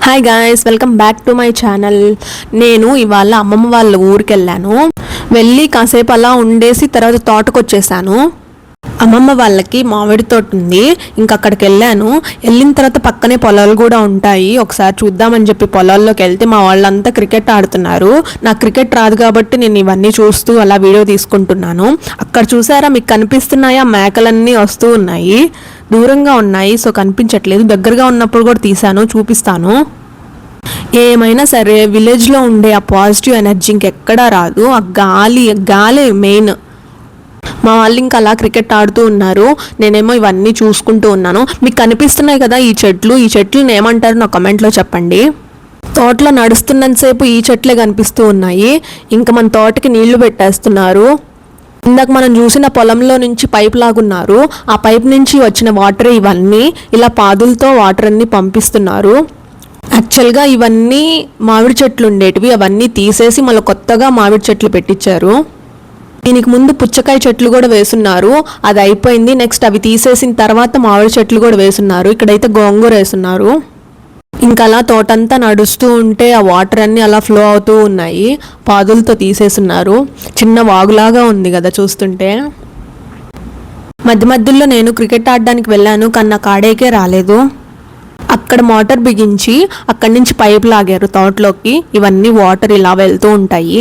Hi guys, welcome back to my channel. నేను ఇవాళ అమ్మమ్మ వాళ్ళ ఊరికి వెళ్ళి కాసేపు అలా ఉండేసి తర్వాత తోటకు వచ్చేసాను. అమ్మమ్మ వాళ్ళకి మామిడి తోట ఉంది. ఇంకా అక్కడికి వెళ్ళిన తర్వాత పక్కనే పొలాలు కూడా ఉంటాయి. ఒకసారి చూద్దామని చెప్పి పొలాల్లోకి వెళ్తే మా వాళ్ళంతా క్రికెట్ ఆడుతున్నారు. నాకు క్రికెట్ రాదు కాబట్టి నేను ఇవన్నీ చూస్తూ అలా వీడియో తీసుకుంటున్నాను. అక్కడ చూసారా, మీకు కనిపిస్తున్నాయా? మేకలన్నీ వస్తూ ఉన్నాయి. దూరంగా ఉన్నాయి, సో కనిపించట్లేదు. దగ్గరగా ఉన్నప్పుడు కూడా తీసాను, చూపిస్తాను. ఏమైనా సరే విలేజ్లో ఉండే ఆ పాజిటివ్ ఎనర్జీ ఇంకెక్కడా రాదు. ఆ గాలి మెయిన్. మా వాళ్ళు ఇంకా అలా క్రికెట్ ఆడుతూ ఉన్నారు, నేనేమో ఇవన్నీ చూసుకుంటూ ఉన్నాను. మీకు కనిపిస్తున్నాయి కదా ఈ చెట్లను ఏమంటారు నా కమెంట్లో చెప్పండి. తోటలో నడుస్తున్నంతసేపు ఈ చెట్లే కనిపిస్తూ ఉన్నాయి. ఇంకా మన తోటకి నీళ్లు పెట్టేస్తున్నారు. ఇందాక మనం చూసిన పొలంలో నుంచి పైప్ లాగున్నారు. ఆ పైప్ నుంచి వచ్చిన వాటర్ ఇవన్నీ ఇలా పాదులతో వాటర్ అన్ని పంపిస్తున్నారు. యాక్చువల్గా ఇవన్నీ మామిడి చెట్లు ఉండేటివి, అవన్నీ తీసేసి మళ్ళీ కొత్తగా మామిడి చెట్లు పెట్టించారు. దీనికి ముందు పుచ్చకాయ చెట్లు కూడా వేసున్నారు, అది అయిపోయింది. నెక్స్ట్ అవి తీసేసిన తర్వాత మామిడి చెట్లు కూడా వేసున్నారు. ఇక్కడైతే గోంగూర వేసున్నారు. ఇంకా అలా తోటంతా నడుస్తూ ఉంటే ఆ వాటర్ అన్నీ అలా ఫ్లో అవుతూ ఉన్నాయి. పాదులతో తీసేస్తున్నారు. చిన్న వాగులాగా ఉంది కదా చూస్తుంటే. మధ్యలో నేను క్రికెట్ ఆడడానికి వెళ్ళాను, కానీ నాకు ఆడేకే రాలేదు. అక్కడ మోటార్ బిగించి అక్కడి నుంచి పైప్ లాగారు తోటలోకి. ఇవన్నీ వాటర్ ఇలా వెళ్తూ ఉంటాయి.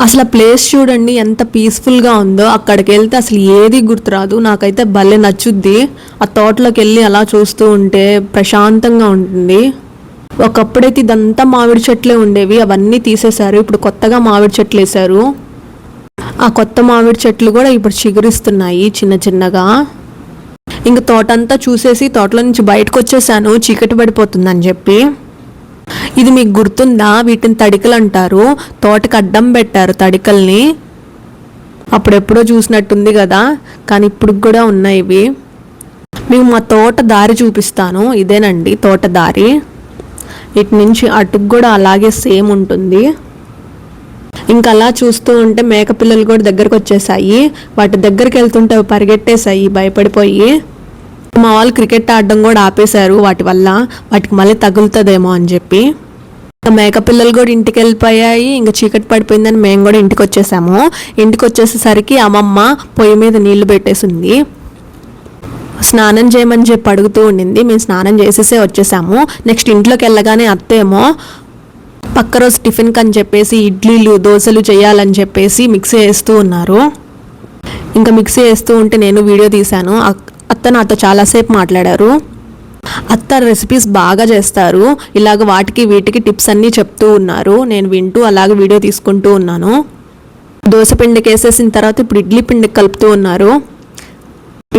అసలు ఆ ప్లేస్ చూడండి ఎంత పీస్ఫుల్గా ఉందో. అక్కడికి వెళ్తే అసలు ఏది గుర్తురాదు. నాకైతే భలే నచ్చుద్ది. ఆ తోటలోకి వెళ్ళి అలా చూస్తూ ఉంటే ప్రశాంతంగా ఉంటుంది. ఒకప్పుడైతే ఇదంతా మామిడి చెట్లే ఉండేవి, అవన్నీ తీసేశారు. ఇప్పుడు కొత్తగా మామిడి చెట్లు వేశారు. ఆ కొత్త మామిడి చెట్లు కూడా ఇప్పుడు చిగురిస్తున్నాయి చిన్న చిన్నగా. ఇంక తోటంతా చూసేసి తోటలో నుంచి బయటకు వచ్చేసాను, చీకటి పడిపోతుందని చెప్పి. ఇది మీకు గుర్తుందా? వీటిని తడికలు అంటారు. తోటకి అడ్డం పెట్టారు తడికల్ని. అప్పుడెప్పుడో చూసినట్టుంది కదా, కానీ ఇప్పుడు కూడా ఉన్నాయి ఇవి. మీకు మా తోట దారి చూపిస్తాను. ఇదేనండి తోట దారి. ఇటు నుంచి అటుకు కూడా అలాగే సేమ్ ఉంటుంది. ఇంకా అలా చూస్తూ ఉంటే మేకపిల్లలు కూడా దగ్గరకు వచ్చేసాయి. వాటి దగ్గరికి వెళ్తుంటే పరిగెట్టేసాయి భయపడిపోయి. మా వాళ్ళు క్రికెట్ ఆడడం కూడా ఆపేశారు వాటి వల్ల. వాటికి మళ్ళీ తగులుతుందేమో అని చెప్పి. మేకపిల్లలు కూడా ఇంటికి వెళ్ళిపోయాయి. ఇంకా చీకటి పడిపోయిందని మేము కూడా ఇంటికి వచ్చేసాము. ఇంటికి వచ్చేసేసరికి అమ్మమ్మ పొయ్యి మీద నీళ్లు పెట్టేసింది. స్నానం చేయమని చెప్పి అడుగుతూ ఉండింది. మేము స్నానం చేసేసే వచ్చేసాము. నెక్స్ట్ ఇంట్లోకి వెళ్ళగానే అత్తేమో పక్క రోజు టిఫిన్కి అని చెప్పేసి ఇడ్లీలు దోశలు చేయాలని చెప్పేసి మిక్సీ వేస్తూ ఉన్నారు. ఇంకా మిక్సీ వేస్తూ ఉంటే నేను వీడియో తీశాను. అత్త నాతో చాలాసేపు మాట్లాడారు. అత్త రెసిపీస్ బాగా చేస్తారు. ఇలాగ వాటికి వీటికి టిప్స్ అన్నీ చెప్తూ ఉన్నారు. నేను వింటూ అలాగే వీడియో తీసుకుంటూ ఉన్నాను. దోశ పిండికి వేసేసిన తర్వాత ఇప్పుడు ఇడ్లీ పిండికి కలుపుతూ ఉన్నారు.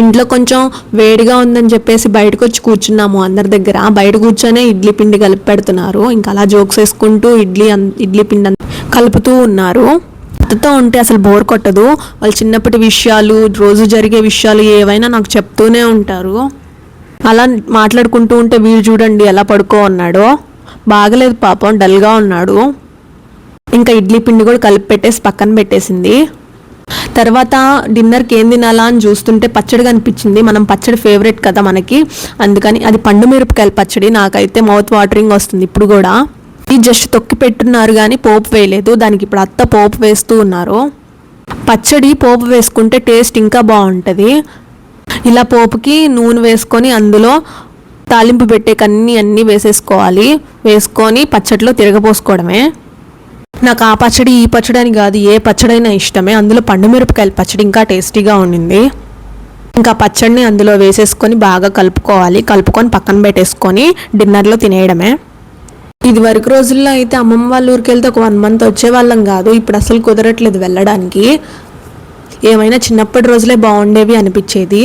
ఇంట్లో కొంచెం వేడిగా ఉందని చెప్పేసి బయటకు వచ్చి కూర్చున్నాము అందరి దగ్గర. బయట కూర్చొనే ఇడ్లీ పిండి కలిపి పెడుతున్నారు. ఇంకా అలా జోక్స్ వేసుకుంటూ ఇడ్లీ పిండి కలుపుతూ ఉన్నారు. అత్తతో ఉంటే అసలు బోర్ కొట్టదు. వాళ్ళు చిన్నప్పటి విషయాలు, రోజు జరిగే విషయాలు ఏవైనా నాకు చెప్తూనే ఉంటారు. అలా మాట్లాడుకుంటూ ఉంటే వీడు చూడండి ఎలా పడుకో ఉన్నాడో. బాగలేదు పాపం, డల్గా ఉన్నాడు. ఇంకా ఇడ్లీ పిండి కూడా కలిపి పెట్టేసి పక్కన పెట్టేసింది. తర్వాత డిన్నర్కి ఏం తినాలా అని చూస్తుంటే పచ్చడి కనిపించింది. మనం పచ్చడి ఫేవరెట్ కదా మనకి, అందుకని అది పండు మిరపకాయల పచ్చడి. నాకైతే మౌత్ వాటరింగ్ వస్తుంది ఇప్పుడు కూడా. ఇది జస్ట్ తొక్కి పెట్టున్నారు కానీ పోపు వేయలేదు. దానికి ఇప్పుడు అత్త పోపు వేస్తూ ఉన్నారు. పచ్చడి పోపు వేసుకుంటే టేస్ట్ ఇంకా బాగుంటుంది. ఇలా పోపుకి నూనె వేసుకొని అందులో తాలింపు పెట్టేకన్నీ వేసేసుకోవాలి. వేసుకొని పచ్చడిలో తిరగపోసుకోవడమే. నాకు ఆ పచ్చడి ఈ పచ్చడి అని కాదు, ఏ పచ్చడైనా ఇష్టమే. అందులో పండు మిరపకాయల పచ్చడి ఇంకా టేస్టీగా ఉండింది. ఇంకా పచ్చడిని అందులో వేసేసుకొని బాగా కలుపుకొని పక్కన పెట్టేసుకొని డిన్నర్లో తినేయడమే. ఇది వరకు రోజుల్లో అయితే అమ్మమ్మ వాళ్ళ ఊరికి వెళ్తే ఒక 1 month వచ్చేవాళ్ళం కాదు. ఇప్పుడు అసలు కుదరట్లేదు వెళ్ళడానికి. ఏమైనా చిన్నప్పటి రోజులే బాగుండేవి అనిపించేది.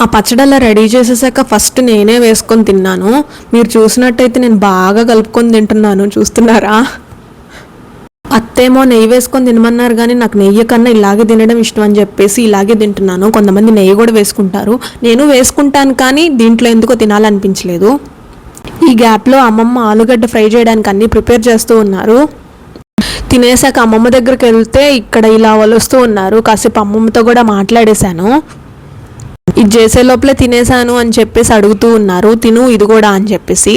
ఆ పచ్చడి అలా రెడీ చేసేసాక ఫస్ట్ నేనే వేసుకొని తిన్నాను. మీరు చూసినట్టయితే నేను బాగా కలుపుకొని తింటున్నాను, చూస్తున్నారా? అత్తేమో నెయ్యి వేసుకొని తినమన్నారు కానీ నాకు నెయ్యి కన్నా ఇలాగే తినడం ఇష్టం అని చెప్పేసి ఇలాగే తింటున్నాను. కొంతమంది నెయ్యి కూడా వేసుకుంటారు, నేను వేసుకుంటాను కానీ దీంట్లో ఎందుకో తినాలనిపించలేదు. ఈ గ్యాప్లో అమ్మమ్మ ఆలుగడ్డ ఫ్రై చేయడానికి అన్నీ ప్రిపేర్ చేస్తూ ఉన్నారు. తినేసాక అమ్మమ్మ దగ్గరికి వెళ్తే ఇక్కడ ఇలా వలుస్తూ ఉన్నారు. కాసేపు అమ్మమ్మతో కూడా మాట్లాడేశాను. ఇది చేసే లోపలే తినేసాను అని చెప్పేసి అడుగుతూ ఉన్నారు, తిను ఇది కూడా అని చెప్పేసి.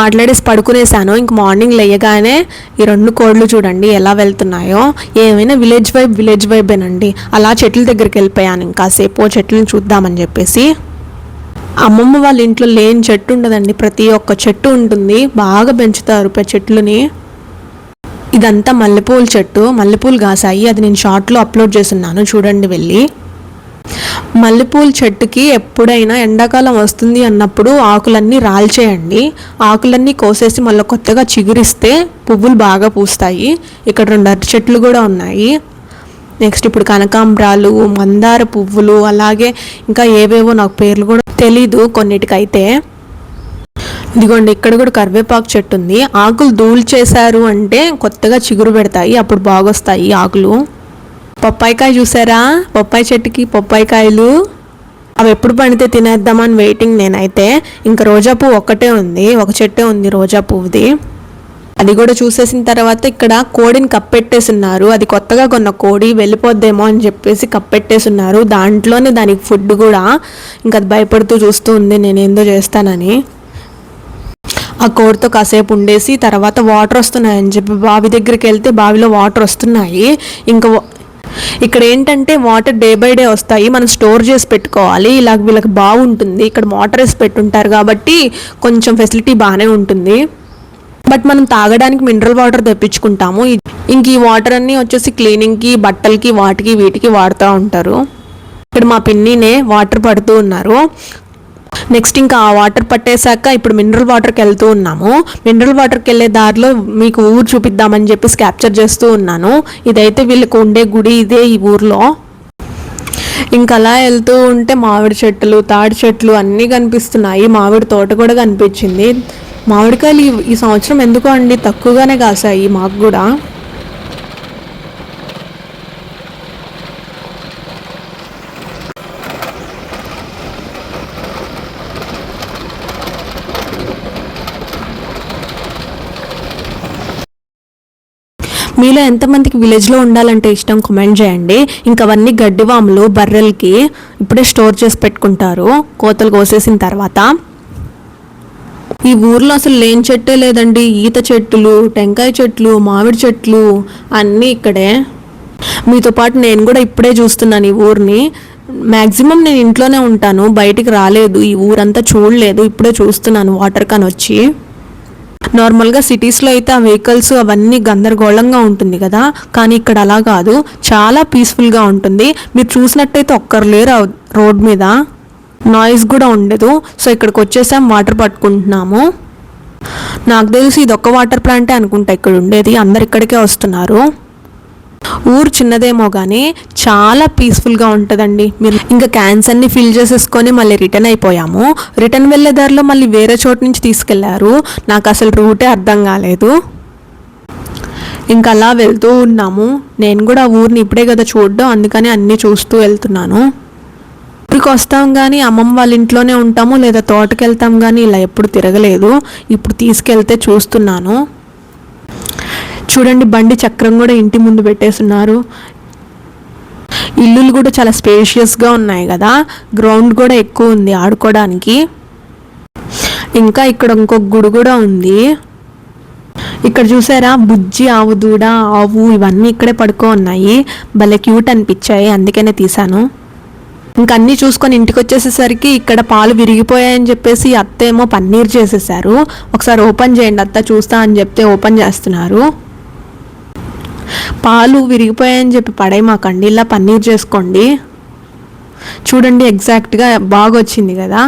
మాట్లాడేసి పడుకునేసాను. ఇంక మార్నింగ్ లేయగానే ఈ 2 కోళ్ళు చూడండి ఎలా వెళ్తున్నాయో. ఏమైనా విలేజ్ వైబేనండి. అలా చెట్ల దగ్గరికి వెళ్ళిపోయాను, ఇంకాసేపు చెట్లను చూద్దామని చెప్పేసి. అమ్మమ్మ వాళ్ళ ఇంట్లో లేని చెట్టు ఉండదండి, ప్రతి ఒక్క చెట్టు ఉంటుంది, బాగా పెంచుతారు చెట్లని. ఇదంతా మల్లెపూల చెట్టు, మల్లెపూలు కాసాయి, అది నేను షార్ట్లో అప్లోడ్ చేస్తున్నాను చూడండి వెళ్ళి. మల్లెపూల చెట్టుకి ఎప్పుడైనా ఎండాకాలం వస్తుంది అన్నప్పుడు ఆకులన్నీ రాల్చేయండి. ఆకులన్నీ కోసేసి మళ్ళీ కొత్తగా చిగురిస్తే పువ్వులు బాగా పూస్తాయి. ఇక్కడ 2 అరటి చెట్లు కూడా ఉన్నాయి. నెక్స్ట్ ఇప్పుడు కనకాంబరాలు, మందార పువ్వులు, అలాగే ఇంకా ఏవేవో నాకు పేర్లు కూడా తెలీదు కొన్నిటికైతే. ఇదిగోండి ఇక్కడ కూడా కరివేపాకు చెట్టు ఉంది. ఆకులు దూల్చేశారు అంటే కొత్తగా చిగురు పెడతాయి, అప్పుడు బాగొస్తాయి ఆకులు. పప్పాయికాయ చూసారా, పప్పాయి చెట్టుకి పప్పాయికాయలు. అవి ఎప్పుడు పండితే తినేద్దామని వెయిటింగ్ నేనైతే. ఇంకా రోజా పువ్వు ఒక్కటే ఉంది, ఒక చెట్టే ఉంది రోజా పువ్వుది. అది కూడా చూసేసిన తర్వాత ఇక్కడ కోడిని కప్పెట్టేస్తున్నారు. అది కొత్తగా కొన్న కోడి వెళ్ళిపోద్దేమో అని చెప్పేసి కప్పెట్టేస్తున్నారు. దాంట్లోనే దానికి ఫుడ్ కూడా. ఇంకా అది భయపడుతూ చూస్తూ ఉంది నేనేందో చేస్తానని. ఆ కోడితో కాసేపు ఉండేసి తర్వాత వాటర్ వస్తున్నాయని చెప్పి బావి దగ్గరికి వెళ్తే బావిలో వాటర్ వస్తున్నాయి. ఇంకా ఇక్కడ ఏంటంటే వాటర్ డే బై డే వస్తాయి, మనం స్టోర్ చేసి పెట్టుకోవాలి. ఇలా వీళ్ళకి బాగుంటుంది, ఇక్కడ మోటార్ వేసి పెట్టుంటారు కాబట్టి కొంచెం ఫెసిలిటీ బాగానే ఉంటుంది. బట్ మనం తాగడానికి మినరల్ వాటర్ తెప్పించుకుంటాము. ఇంక ఈ వాటర్ అన్నీ వచ్చేసి క్లీనింగ్కి, బట్టలకి, వాటికి వీటికి వాడుతూ ఉంటారు. ఇక్కడ మా పిన్నినే వాటర్ పడుతూ ఉన్నారు. నెక్స్ట్ ఇంకా ఆ వాటర్ పట్టేశాక ఇప్పుడు మినరల్ వాటర్కి వెళ్తూ ఉన్నాము. మినరల్ వాటర్కి వెళ్ళే దారిలో మీకు ఊరు చూపిద్దామని చెప్పేసి క్యాప్చర్ చేస్తూ ఉన్నాను. ఇదైతే వీళ్ళకు ఉండే గుడి ఇదే ఈ ఊర్లో. ఇంకా అలా వెళ్తూ ఉంటే మామిడి చెట్లు, తాడి చెట్లు అన్నీ కనిపిస్తున్నాయి. మామిడి తోట కూడా కనిపించింది. మామిడికాయలు ఈ సంవత్సరం ఎందుకో అండి తక్కువగానే కాసాయి మాకు కూడా. మీలో ఎంతమందికి విలేజ్లో ఉండాలంటే ఇష్టం కామెంట్ చేయండి. ఇంకా అవన్నీ గడ్డివాములు బర్రెలకి ఇప్పుడే స్టోర్ చేసి పెట్టుకుంటారు కోతలు కోసేసిన తర్వాత. ఈ ఊర్లో అసలు లేని చెట్టే లేదండి. ఈత చెట్లు, టెంకాయ చెట్లు, మామిడి చెట్లు అన్నీ ఇక్కడే. మీతో పాటు నేను కూడా ఇప్పుడే చూస్తున్నాను ఈ ఊరిని. మ్యాక్సిమం నేను ఇంట్లోనే ఉంటాను, బయటికి రాలేదు, ఈ ఊరంతా చూడలేదు, ఇప్పుడే చూస్తున్నాను వాటర్ కాన్ వచ్చి. నార్మల్గా సిటీస్లో అయితే ఆ వెహికల్స్ అవన్నీ గందరగోళంగా ఉంటుంది కదా, కానీ ఇక్కడ అలా కాదు, చాలా పీస్ఫుల్గా ఉంటుంది. మీరు చూసినట్టయితే ఒక్కరు లేరు రోడ్ మీద, నాయిస్ కూడా ఉండదు. సో ఇక్కడికి వచ్చేసాం, వాటర్ పట్టుకుంటున్నాము. నాకు తెలిసి ఇది ఒక్క వాటర్ ప్లాంటే అనుకుంటా ఇక్కడ ఉండేది, అందరు ఇక్కడికే వస్తున్నారు. ఊరు చిన్నదేమో కానీ చాలా పీస్ఫుల్గా ఉంటుందండి. మీరు ఇంకా క్యాన్స్ అన్ని ఫిల్ చేసేసుకొని మళ్ళీ రిటర్న్ అయిపోయాము. రిటర్న్ వెళ్ళే దారిలో మళ్ళీ వేరే చోటు నుంచి తీసుకెళ్లారు, నాకు అసలు రూటే అర్థం కాలేదు. ఇంకా అలా వెళ్తూ ఉన్నాము. నేను కూడా ఊరిని ఇప్పుడే కదా చూడడం, అందుకని అన్నీ చూస్తూ వెళ్తున్నాను. ఊరికి వస్తాం కానీ అమ్మమ్మ వాళ్ళ ఇంట్లోనే ఉంటాము, లేదా తోటకి వెళ్తాం కానీ ఇలా ఎప్పుడు తిరగలేదు. ఇప్పుడు తీసుకెళ్తే చూస్తున్నాను. చూడండి బండి చక్రం కూడా ఇంటి ముందు పెట్టేస్తున్నారు. ఇల్లులు కూడా చాలా స్పేషియస్గా ఉన్నాయి కదా, గ్రౌండ్ కూడా ఎక్కువ ఉంది ఆడుకోవడానికి. ఇంకా ఇక్కడ ఇంకొక గుడి కూడా ఉంది. ఇక్కడ చూసారా బుజ్జి, ఆవు దూడ, ఆవు ఇవన్నీ ఇక్కడే పడుకో ఉన్నాయి. భలే క్యూట్ అనిపించాయి, అందుకనే తీసాను. ఇంకా అన్నీ చూసుకొని ఇంటికి వచ్చేసేసరికి ఇక్కడ పాలు విరిగిపోయాయని చెప్పేసి అత్త ఏమో పన్నీర్ చేసేసారు. ఒకసారి ఓపెన్ చేయండి అత్త చూస్తా అని చెప్తే ఓపెన్ చేస్తున్నారు. పాలు విరిగిపోయాయని చెప్పి పడేయమాకండి, ఇలా పన్నీర్ చేసుకోండి. చూడండి ఎగ్జాక్ట్గా బాగా వచ్చింది కదా.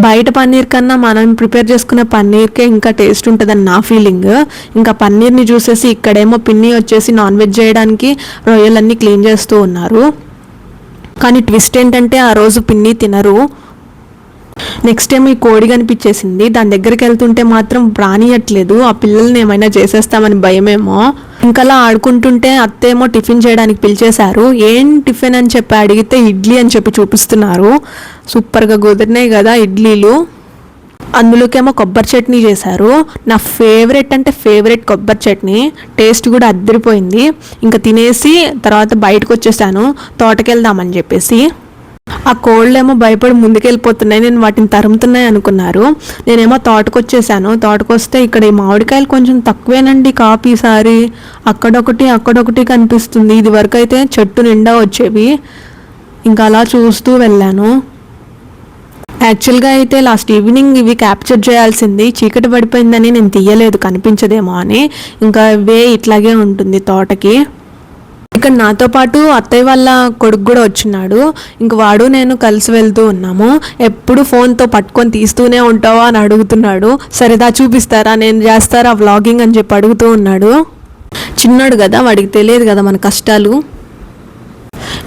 బయట పన్నీర్ కన్నా మనం ప్రిపేర్ చేసుకునే పన్నీర్కే ఇంకా టేస్ట్ ఉంటుందని నా ఫీలింగ్. ఇంకా పన్నీర్ని చూసేసి ఇక్కడేమో పిన్ని వచ్చేసి నాన్ వెజ్ చేయడానికి రొయ్యలన్నీ క్లీన్ చేస్తూ ఉన్నారు. కానీ ట్విస్ట్ ఏంటంటే ఆ రోజు పిన్ని తినరు. నెక్స్ట్ టైం ఈ కోడి కనిపించేసింది, దాని దగ్గరికి వెళ్తుంటే మాత్రం రానియట్లేదు. ఆ పిల్లల్ని ఏమైనా చేసేస్తామని భయమేమో. ఇంకలా ఆడుకుంటుంటే అత్తేమో టిఫిన్ చేయడానికి పిలిచేశారు. ఏం టిఫిన్ అని చెప్పి అడిగితే ఇడ్లీ అని చెప్పి చూపిస్తున్నారు. సూపర్గా కుదిరినాయి కదా ఇడ్లీలు. అందులోకేమో కొబ్బరి చట్నీ చేశారు. నా ఫేవరెట్ అంటే ఫేవరెట్ కొబ్బరి చట్నీ, టేస్ట్ కూడా అద్దరిపోయింది. ఇంకా తినేసి తర్వాత బయటకు వచ్చేసాను తోటకి వెళ్దామని చెప్పేసి. ఆ కోళ్ళు ఏమో భయపడి ముందుకెళ్ళిపోతున్నాయి, నేను వాటిని తరుముతున్నాయి అనుకున్నారు. నేనేమో తోటకొచ్చేసాను. తోటకొస్తే ఇక్కడ ఈ మామిడికాయలు కొంచెం తక్కువేనండి కాపు ఈసారి. అక్కడొకటి కనిపిస్తుంది. ఇది వరకు అయితే చెట్టు నిండా వచ్చేవి. ఇంకా అలా చూస్తూ వెళ్ళాను. యాక్చువల్గా అయితే లాస్ట్ ఈవినింగ్ ఇవి క్యాప్చర్ చేయాల్సింది, చీకటి పడిపోయిందని నేను తీయలేదు, కనిపించదేమో అని. ఇంకా ఇవే ఇట్లాగే ఉంటుంది తోటకి. ఇక్కడ నాతో పాటు అత్తయ్య వాళ్ళ కొడుకు కూడా వచ్చినాడు. ఇంక వాడు నేను కలిసి వెళ్తూ ఉన్నాము. ఎప్పుడు ఫోన్తో పట్టుకొని తీస్తూనే ఉంటావా అని అడుగుతున్నాడు. సరేదా చూపిస్తారా, నేను చేస్తారా వ్లాగింగ్ అని చెప్పి అడుగుతూ ఉన్నాడు. చిన్నాడు కదా, వాడికి తెలియదు కదా మన కష్టాలు.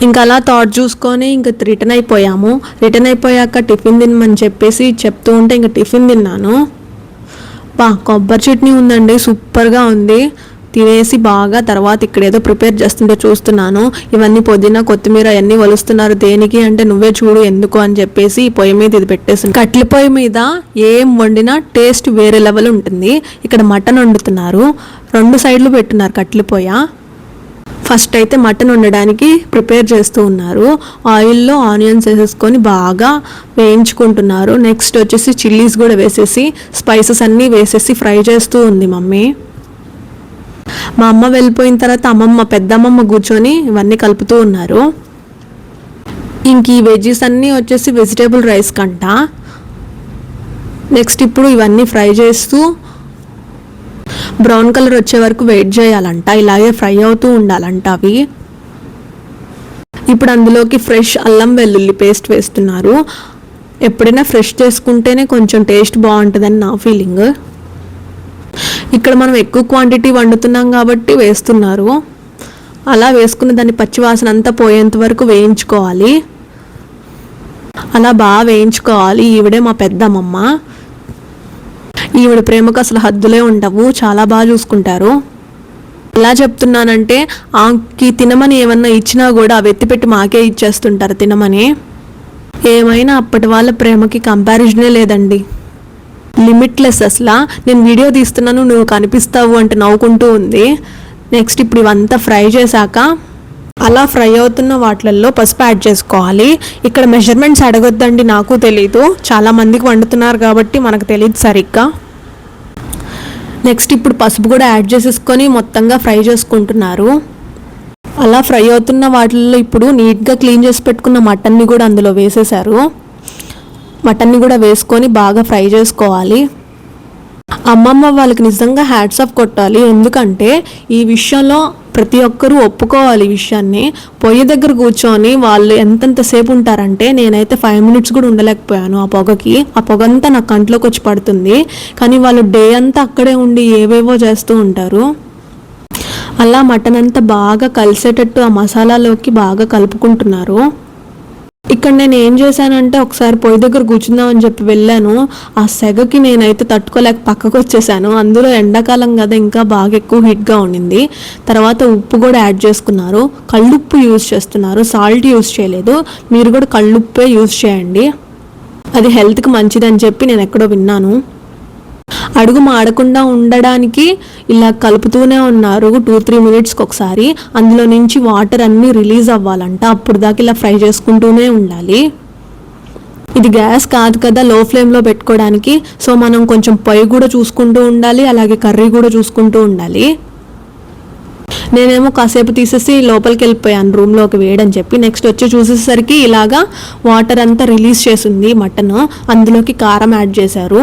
ఇంకా అలా థాట్ చూసుకొని ఇంకా రిటర్న్ అయిపోయాము. రిటర్న్ అయిపోయాక టిఫిన్ తినమని చెప్పేసి చెప్తూ ఉంటే ఇంకా టిఫిన్ తిన్నాను. కొబ్బరి చట్నీ ఉందండి, సూపర్గా ఉంది. తినేసి బాగా తర్వాత ఇక్కడ ఏదో ప్రిపేర్ చేస్తుంటే చూస్తున్నాను. ఇవన్నీ పుదీనా కొత్తిమీర అన్నీ వలుస్తున్నారు. దేనికి అంటే నువ్వే చూడు ఎందుకు అని చెప్పేసి పొయ్యి మీద ఇది పెట్టేసి, కట్ల పొయ్యి మీద ఏం వండినా టేస్ట్ వేరే లెవెల్ ఉంటుంది. ఇక్కడ మటన్ వండుతున్నారు, 2 సైడ్లు పెట్టున్నారు కట్ల పొయ్య. ఫస్ట్ అయితే మటన్ వండడానికి ప్రిపేర్ చేస్తూ ఉన్నారు. ఆయిల్లో ఆనియన్స్ వేసేసుకొని బాగా వేయించుకుంటున్నారు. నెక్స్ట్ వచ్చేసి చిల్లీస్ కూడా వేసేసి స్పైసెస్ అన్నీ వేసేసి ఫ్రై చేస్తూ ఉంది మమ్మీ. మా అమ్మ వెళ్ళిపోయిన తర్వాత పెద్దమ్మమ్మ కూర్చొని ఇవన్నీ కలుపుతూ ఉన్నారు. ఇంక ఈ వెజ్జీస్ అన్నీ వచ్చేసి వెజిటేబుల్ రైస్ కంట. నెక్స్ట్ ఇప్పుడు ఇవన్నీ ఫ్రై చేస్తూ బ్రౌన్ కలర్ వచ్చే వరకు వెయిట్ చేయాలంట. ఇలాగే ఫ్రై అవుతూ ఉండాలంట అవి. ఇప్పుడు అందులోకి ఫ్రెష్ అల్లం వెల్లుల్లి పేస్ట్ వేస్తున్నారు. ఎప్పుడైనా ఫ్రెష్ చేసుకుంటేనే కొంచెం టేస్ట్ బాగుంటుందని నా ఫీలింగ్. ఇక్కడ మనం ఎక్కువ క్వాంటిటీ వండుతున్నాం కాబట్టి వేస్తున్నారు. అలా వేసుకున్న దాన్ని పచ్చివాసన అంతా పోయేంత వరకు వేయించుకోవాలి. అలా బాగా వేయించుకోవాలి. ఈవిడే మా పెద్దమ్మమ్మ. ఈవిడ ప్రేమకు అసలు హద్దులే ఉండవు, చాలా బాగా చూసుకుంటారు. ఎలా చెప్తున్నానంటే ఆకి తినమని ఏమన్నా ఇచ్చినా కూడా అవి ఎత్తిపెట్టి మాకే ఇచ్చేస్తుంటారు తినమని. ఏమైనా అప్పటి వాళ్ళ ప్రేమకి కంపారిజనే లేదండి, లిమిట్లెస్. అసలు నేను వీడియో తీస్తున్నాను, నువ్వు కనిపిస్తావు అంటే నవ్వుకుంటూ ఉంది. నెక్స్ట్ ఇప్పుడు ఇవంతా ఫ్రై చేశాక అలా ఫ్రై అవుతున్న వాటిల్లో పసుపు యాడ్ చేసుకోవాలి. ఇక్కడ మెజర్మెంట్స్ అడగొద్దండి, నాకు తెలీదు. చాలామందికి వండుతున్నారు కాబట్టి మనకు తెలియదు సరిగ్గా. నెక్స్ట్ ఇప్పుడు పసుపు కూడా యాడ్ చేసేసుకొని మొత్తంగా ఫ్రై చేసుకుంటున్నారు. అలా ఫ్రై అవుతున్న వాటిల్లో ఇప్పుడు నీట్గా క్లీన్ చేసి పెట్టుకున్న మటన్ని కూడా అందులో వేసేసారు. మటన్ని కూడా వేసుకొని బాగా ఫ్రై చేసుకోవాలి. అమ్మమ్మ వాళ్ళకి నిజంగా హ్యాట్స్ ఆఫ్ కొట్టాలి. ఎందుకంటే ఈ విషయంలో ప్రతి ఒక్కరూ ఒప్పుకోవాలి ఈ విషయాన్ని. పొయ్యి దగ్గర కూర్చొని వాళ్ళు ఎంతసేపు ఉంటారంటే నేనైతే 5 minutes కూడా ఉండలేకపోయాను ఆ పొగకి. ఆ పొగ అంతా నా కంట్లోకి వచ్చి పడుతుంది. కానీ వాళ్ళు డే అంతా అక్కడే ఉండి ఏవేవో చేస్తూ ఉంటారు. అలా మటన్ అంతా బాగా కలిసేటట్టు ఆ మసాలాలోకి బాగా కలుపుకుంటున్నారు. ఇక్కడ నేను ఏం చేశానంటే ఒకసారి పొయ్యి దగ్గర కూర్చుందామని చెప్పి వెళ్ళాను. ఆ సెగకి నేనైతే తట్టుకోలేక పక్కకు వచ్చేసాను. అందులో ఎండాకాలం కదా, ఇంకా బాగా ఎక్కువ హీట్గా ఉండింది. తర్వాత ఉప్పు కూడా యాడ్ చేసుకున్నారు. కళ్ళుప్పు యూజ్ చేస్తున్నారు, సాల్ట్ యూజ్ చేయలేదు. మీరు కూడా కళ్ళుప్పే యూజ్ చేయండి, అది హెల్త్కి మంచిదని చెప్పి నేను ఎక్కడో విన్నాను. అడుగు మాడకుండా ఉండడానికి ఇలా కలుపుతూనే ఉన్నారు 2-3 minutesకి ఒకసారి. అందులో నుంచి వాటర్ అన్నీ రిలీజ్ అవ్వాలంట, అప్పుడు దాకా ఇలా ఫ్రై చేసుకుంటూనే ఉండాలి. ఇది గ్యాస్ కాదు కదా, లో ఫ్లేమ్లో పెట్టుకోవడానికి. సో మనం కొంచెం పొయ్యి కూడా చూసుకుంటూ ఉండాలి, అలాగే కర్రీ కూడా చూసుకుంటూ ఉండాలి. నేనేమో కాసేపు తీసేసి లోపలికి వెళ్ళిపోయాను రూమ్లోకి వేయడని చెప్పి. నెక్స్ట్ వచ్చి చూసేసరికి ఇలాగా వాటర్ అంతా రిలీజ్ చేసింది మటన్. అందులోకి కారం యాడ్ చేశారు.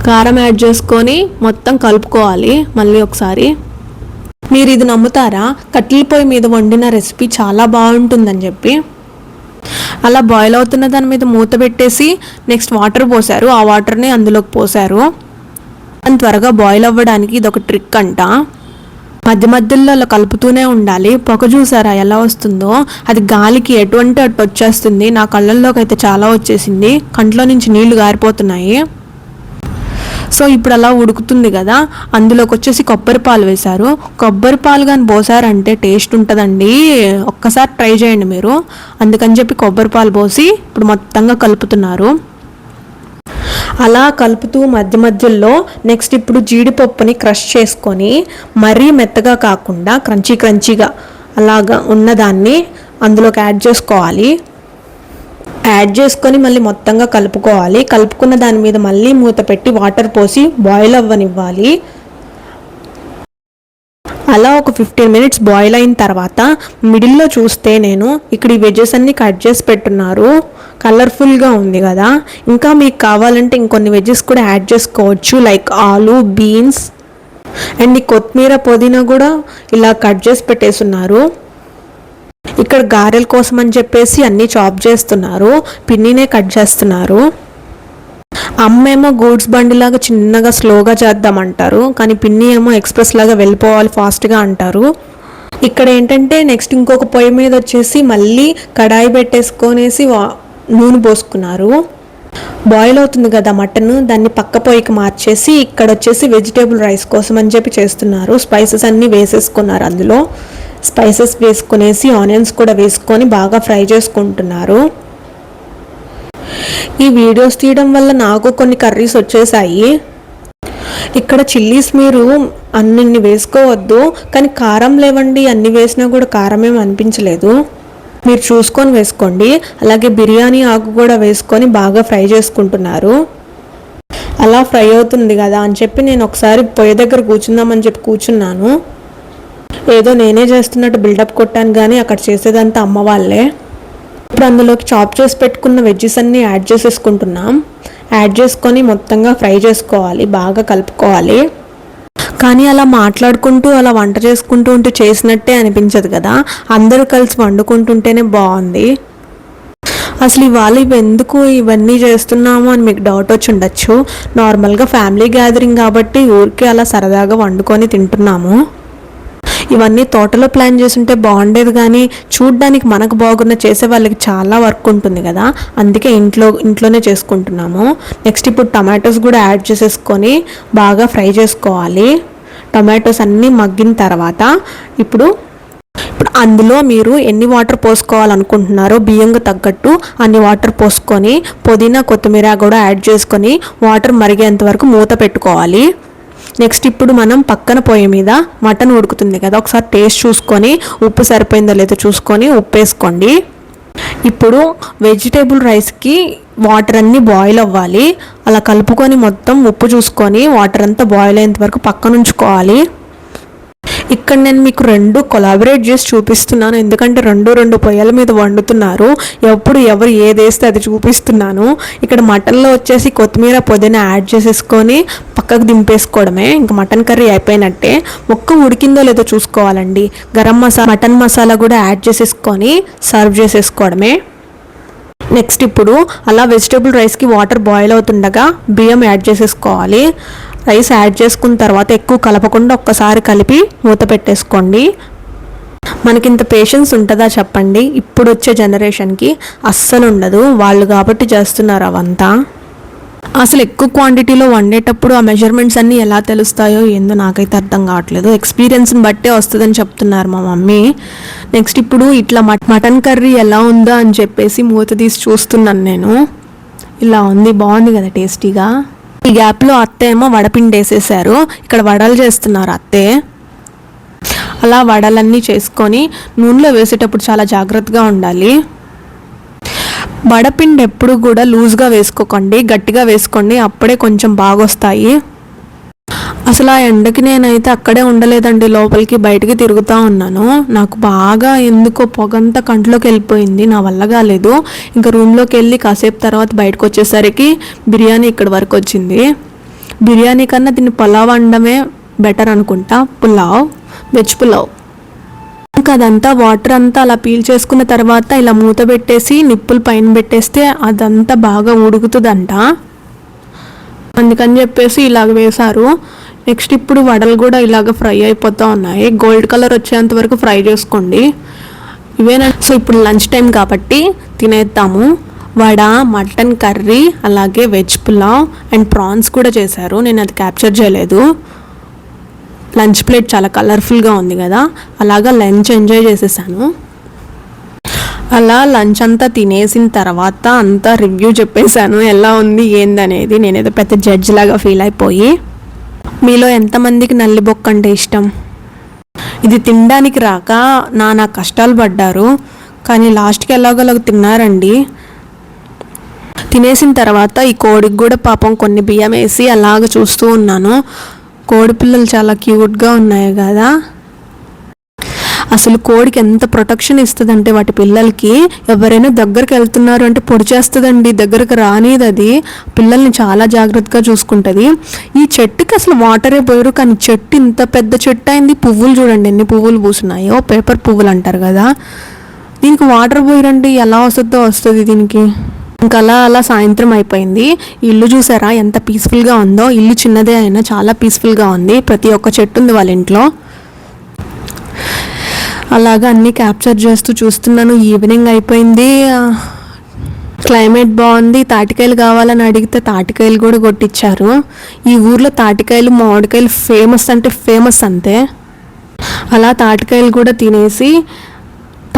కారం యాడ్ చేసుకొని మొత్తం కలుపుకోవాలి మళ్ళీ ఒకసారి. మీరు ఇది నమ్ముతారా, కట్టెల పొయ్యి మీద వండిన రెసిపీ చాలా బాగుంటుందని చెప్పి. అలా బాయిల్ అవుతున్న దాని మీద మూత పెట్టేసి నెక్స్ట్ వాటర్ పోసారు. ఆ వాటర్ని అందులోకి పోసారు. అని త్వరగా బాయిల్ అవ్వడానికి ఇది ఒక ట్రిక్ అంట. మధ్య మధ్యలో అలా కలుపుతూనే ఉండాలి. పొగ చూసారా ఎలా వస్తుందో, అది గాలికి ఎటువంటి అటు వచ్చేస్తుంది. నా కళ్ళల్లోకి అయితే చాలా వచ్చేసింది, కంట్లో నుంచి నీళ్లు గారిపోతున్నాయి. సో ఇప్పుడు అలా ఉడుకుతుంది కదా, అందులోకి వచ్చేసి కొబ్బరి పాలు వేశారు. కొబ్బరి పాలు కానీ పోసారంటే టేస్ట్ ఉంటుందండి, ఒక్కసారి ట్రై చేయండి మీరు. అందుకని చెప్పి కొబ్బరి పాలు పోసి ఇప్పుడు మొత్తంగా కలుపుతున్నారు. అలా కలుపుతూ మధ్య మధ్యలో నెక్స్ట్ ఇప్పుడు జీడిపప్పుని క్రష్ చేసుకొని మరీ మెత్తగా కాకుండా క్రంచీగా అలాగా ఉన్నదాన్ని అందులోకి యాడ్ చేసుకోవాలి. యాడ్ చేసుకొని మళ్ళీ మొత్తంగా కలుపుకోవాలి. కలుపుకున్న దాని మీద మళ్ళీ మూత పెట్టి వాటర్ పోసి బాయిల్ అవ్వనివ్వాలి. అలా ఒక 15 మినిట్స్ బాయిల్ అయిన తర్వాత మిడిల్లో చూస్తే నేను ఇక్కడ ఈ వెజెస్ అన్ని కట్ చేసి పెట్టున్నారు. కలర్ఫుల్గా ఉంది కదా. ఇంకా మీకు కావాలంటే ఇంకొన్ని వెజెస్ కూడా యాడ్ చేసుకోవచ్చు, లైక్ ఆలు, బీన్స్ అండ్ ఈ కొత్తిమీర, పుదీనా కూడా ఇలా కట్ చేసి పెట్టేస్తున్నారు. ఇక్కడ గారెల కోసం అని చెప్పేసి అన్నీ చాప్ చేస్తున్నారు, పిన్నినే కట్ చేస్తున్నారు. అమ్మేమో గూడ్స్ బండి లాగా చిన్నగా స్లోగా చేద్దామంటారు, కానీ పిన్ని ఏమో ఎక్స్ప్రెస్ లాగా వెళ్ళిపోవాలి ఫాస్ట్గా అంటారు. ఇక్కడ ఏంటంటే నెక్స్ట్ ఇంకొక పొయ్యి మీద వచ్చేసి మళ్ళీ కడాయి పెట్టేసుకొనేసి నూనె పోసుకున్నారు. బాయిల్ అవుతుంది కదా మటన్, దాన్ని పక్క పొయ్యికి మార్చేసి ఇక్కడ వచ్చేసి వెజిటేబుల్ రైస్ కోసం అని చెప్పి చేస్తున్నారు. స్పైసెస్ అన్నీ వేసేసుకున్నారు. అందులో స్పైసెస్ వేసుకునేసి ఆనియన్స్ కూడా వేసుకొని బాగా ఫ్రై చేసుకుంటున్నారు. ఈ వీడియోస్ తీయడం వల్ల నాకు కొన్ని కర్రీస్ వచ్చేసాయి. ఇక్కడ చిల్లీస్ మీరు అన్ని వేసుకోవద్దు, కానీ కారం లేవండి, అన్ని వేసినా కూడా కారం ఏమి అనిపించలేదు. మీరు చూసుకొని వేసుకోండి. అలాగే బిర్యానీ ఆకు కూడా వేసుకొని బాగా ఫ్రై చేసుకుంటున్నారు. అలా ఫ్రై అవుతుంది కదా అని చెప్పి నేను ఒకసారి పొయ్యి దగ్గర కూర్చుందామని చెప్పి కూర్చున్నాను. ఏదో నేనే చేస్తున్నట్టు బిల్డప్ కొట్టాను, కానీ అక్కడ చేసేదంతా అమ్మ వాళ్ళే. ఇప్పుడు అందులోకి చాప్ చేసి పెట్టుకున్న వెజ్జెస్ అన్నీ యాడ్ చేసేసుకుంటున్నాం. యాడ్ చేసుకొని మొత్తంగా ఫ్రై చేసుకోవాలి, బాగా కలుపుకోవాలి. కానీ అలా మాట్లాడుకుంటూ అలా వంట చేసుకుంటూ ఉంటూ చేసినట్టే అనిపించదు కదా, అందరూ కలిసి వండుకుంటుంటేనే బాగుంది. అసలు ఇవాళ ఎందుకు ఇవన్నీ చేస్తున్నాము అని మీకు డౌట్ వచ్చి ఉండొచ్చు. నార్మల్గా ఫ్యామిలీ గ్యాదరింగ్ కాబట్టి ఊరికే అలా సరదాగా వండుకొని తింటున్నాము. ఇవన్నీ తోటలో ప్లాన్ చేస్తుంటే బాగుండేది, కానీ చూడ్డానికి మనకు బాగున్న చేసే వాళ్ళకి చాలా వర్క్ ఉంటుంది కదా, అందుకే ఇంట్లోనే చేసుకుంటున్నాము. నెక్స్ట్ ఇప్పుడు టమాటోస్ కూడా యాడ్ చేసేసుకొని బాగా ఫ్రై చేసుకోవాలి. టమాటోస్ అన్నీ మగ్గిన తర్వాత ఇప్పుడు అందులో మీరు ఎన్ని వాటర్ పోసుకోవాలనుకుంటున్నారో బియ్యంకు తగ్గట్టు అన్ని వాటర్ పోసుకొని పుదీనా, కొత్తిమీర కూడా యాడ్ చేసుకొని వాటర్ మరిగేంత వరకు మూత పెట్టుకోవాలి. నెక్స్ట్ ఇప్పుడు మనం పక్కన పొయ్యి మీద మటన్ ఉడుకుతుంది కదా, ఒకసారి టేస్ట్ చూసుకొని ఉప్పు సరిపోయిందో లేదో చూసుకొని ఉప్పు వేసుకోండి. ఇప్పుడు వెజిటేబుల్ రైస్కి వాటర్ అన్నీ బాయిల్ అవ్వాలి. అలా కలుపుకొని మొత్తం ఉప్పు చూసుకొని వాటర్ అంతా బాయిల్ అయ్యేంత వరకు పక్కన ఉంచుకోవాలి. ఇక్కడ నేను మీకు రెండు కొలాబరేట్ చేసి చూపిస్తున్నాను, ఎందుకంటే రెండు పొయ్యల మీద వండుతున్నారు. ఎప్పుడు ఎవరు ఏది వేస్తే అది చూపిస్తున్నాను. ఇక్కడ మటన్లో వచ్చేసి కొత్తిమీర, పుదీనా యాడ్ చేసేసుకొని పక్కకు దింపేసుకోవడమే. ఇంకా మటన్ కర్రీ అయిపోయినట్టే. ముక్క ఉడికిందో లేదో చూసుకోవాలండి. గరం మసాలా, మటన్ మసాలా కూడా యాడ్ చేసేసుకొని సర్వ్ చేసేసుకోవడమే. నెక్స్ట్ ఇప్పుడు అలా వెజిటేబుల్ రైస్కి వాటర్ బాయిల్ అవుతుండగా బియ్యం యాడ్ చేసేసుకోవాలి. రైస్ యాడ్ చేసుకున్న తర్వాత ఎక్కువ కలపకుండా ఒక్కసారి కలిపి మూత పెట్టేసుకోండి. మనకింత పేషెన్స్ ఉంటుందా చెప్పండి? ఇప్పుడు వచ్చే జనరేషన్కి అస్సలు ఉండదు. వాళ్ళు కాబట్టి చేస్తున్నారు అవంతా. అసలు ఎక్కువ క్వాంటిటీలో వండేటప్పుడు ఆ మెజర్మెంట్స్ అన్నీ ఎలా తెలుస్తాయో ఏందో నాకైతే అర్థం కావట్లేదు. ఎక్స్పీరియన్స్ని బట్టే వస్తుందని చెప్తున్నారు మా మమ్మీ. నెక్స్ట్ ఇప్పుడు ఇట్లా మటన్ కర్రీ ఎలా ఉందో అని చెప్పేసి మూత తీసి చూస్తున్నాను నేను. ఇలా ఉంది, బాగుంది కదా టేస్టీగా. ఈ గ్యాప్లో అత్తే ఏమో వడపిండి వేసేసారు. ఇక్కడ వడలు చేస్తున్నారు అత్తే. అలా వడలన్నీ చేసుకొని నూనెలో వేసేటప్పుడు చాలా జాగ్రత్తగా ఉండాలి. వడపిండి ఎప్పుడు కూడా లూజ్గా వేసుకోకండి, గట్టిగా వేసుకోండి, అప్పుడే కొంచెం బాగా వస్తాయి. అసలు ఆ ఎండకి నేనైతే అక్కడే ఉండలేదండి, లోపలికి బయటికి తిరుగుతూ ఉన్నాను. నాకు బాగా ఎందుకో పొగంతా కంట్లోకి వెళ్ళిపోయింది, నా వల్ల కాలేదు. ఇంకా రూమ్లోకి వెళ్ళి కాసేపు తర్వాత బయటకు వచ్చేసరికి బిర్యానీ ఇక్కడ వరకు వచ్చింది. బిర్యానీ కన్నా దీన్ని పులావ్ వండమే బెటర్ అనుకుంటా. వెజ్ పులావ్. ఇంకా అదంతా వాటర్ అంతా అలా పీల్ చేసుకున్న తర్వాత ఇలా మూత పెట్టేసి నిప్పులు పైన పెట్టేస్తే అదంతా బాగా ఉడుకుతుందంట. అందుకని చెప్పేసి ఇలాగ వేశారు. నెక్స్ట్ ఇప్పుడు వడలు కూడా ఇలాగ ఫ్రై అయిపోతూ ఉన్నాయి. గోల్డ్ కలర్ వచ్చేంత వరకు ఫ్రై చేసుకోండి. ఇవేనా. సో ఇప్పుడు లంచ్ టైం కాబట్టి తినేద్దాము. వడ, మటన్ కర్రీ, అలాగే వెజ్ పులావ్ అండ్ ప్రాన్స్ కూడా చేశారు. నేను అది క్యాప్చర్ చేయలేదు. లంచ్ ప్లేట్ చాలా కలర్ఫుల్గా ఉంది కదా, అలాగా లంచ్ ఎంజాయ్ చేసేసాను. అలా లంచ్ అంతా తినేసిన తర్వాత అంతా రివ్యూ చెప్పేశాను, ఎలా ఉంది ఏందనేది. నేనేదో పెద్ద జడ్జ్ లాగా ఫీల్ అయిపోయి. మీలో ఎంతమందికి నల్లి బొక్క అంటే ఇష్టం? ఇది తినడానికి రాక నానా కష్టాలు పడ్డారు, కానీ లాస్ట్కి ఎలాగోలాగ తిన్నారండి. తినేసిన తర్వాత ఈ కోడికి కూడా పాపం కొన్ని బియ్యం వేసి అలాగ చూస్తూ ఉన్నాను. కోడి పిల్లలు చాలా క్యూట్గా ఉన్నాయి కదా. అసలు కోడికి ఎంత ప్రొటెక్షన్ ఇస్తుందంటే వాటి పిల్లలకి, ఎవరైనా దగ్గరికి వెళ్తున్నారు అంటే పొడి చేస్తుందండి, దగ్గరకు రానిది. అది పిల్లల్ని చాలా జాగ్రత్తగా చూసుకుంటుంది. ఈ చెట్టుకి అసలు వాటరే పోయారు, కానీ చెట్టు ఇంత పెద్ద చెట్టు అయింది. పువ్వులు చూడండి ఎన్ని పువ్వులు పూస్తున్నాయో, పేపర్ పువ్వులు అంటారు కదా. దీనికి వాటర్ పోయారండి, ఎలా వస్తుంది దీనికి. ఇంకా అలా సాయంత్రం అయిపోయింది. ఇల్లు చూసారా ఎంత పీస్ఫుల్గా ఉందో. ఇల్లు చిన్నదే అయినా చాలా పీస్ఫుల్గా ఉంది. ప్రతి ఒక్క చెట్టు ఉంది వాళ్ళ ఇంట్లో. అలాగా అన్నీ క్యాప్చర్ చేస్తూ చూస్తున్నాను. ఈవినింగ్ అయిపోయింది, క్లైమేట్ బాగుంది. తాటికాయలు కావాలని అడిగితే తాటికాయలు కూడా కొట్టించారు. ఈ ఊర్లో తాటికాయలు మామిడికాయలు ఫేమస్ అంటే ఫేమస్ అంతే. అలా తాటికాయలు కూడా తినేసి,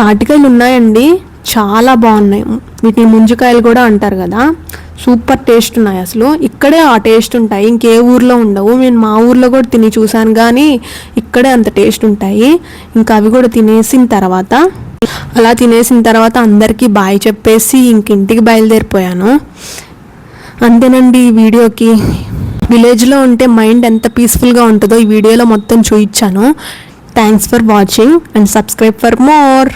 తాటికాయలు ఉన్నాయండి చాలా బాగున్నాయి. వీటిని ముంజికాయలు కూడా అంటారు కదా. సూపర్ టేస్ట్ ఉన్నాయి. అసలు ఇక్కడే ఆ టేస్ట్ ఉంటాయి, ఇంకే ఊర్లో ఉండవు. నేను మా ఊర్లో కూడా తిని చూశాను, కానీ ఇక్కడే అంత టేస్ట్ ఉంటాయి. ఇంకా అవి కూడా తినేసిన తర్వాత అందరికీ బాయ్ చెప్పేసి ఇంటికి బయలుదేరిపోయాను. అంతేనండి ఈ వీడియోకి. విలేజ్లో ఉంటే మైండ్ ఎంత పీస్ఫుల్గా ఉంటుందో ఈ వీడియోలో మొత్తం చూపించాను. Thanks for watching and subscribe for more.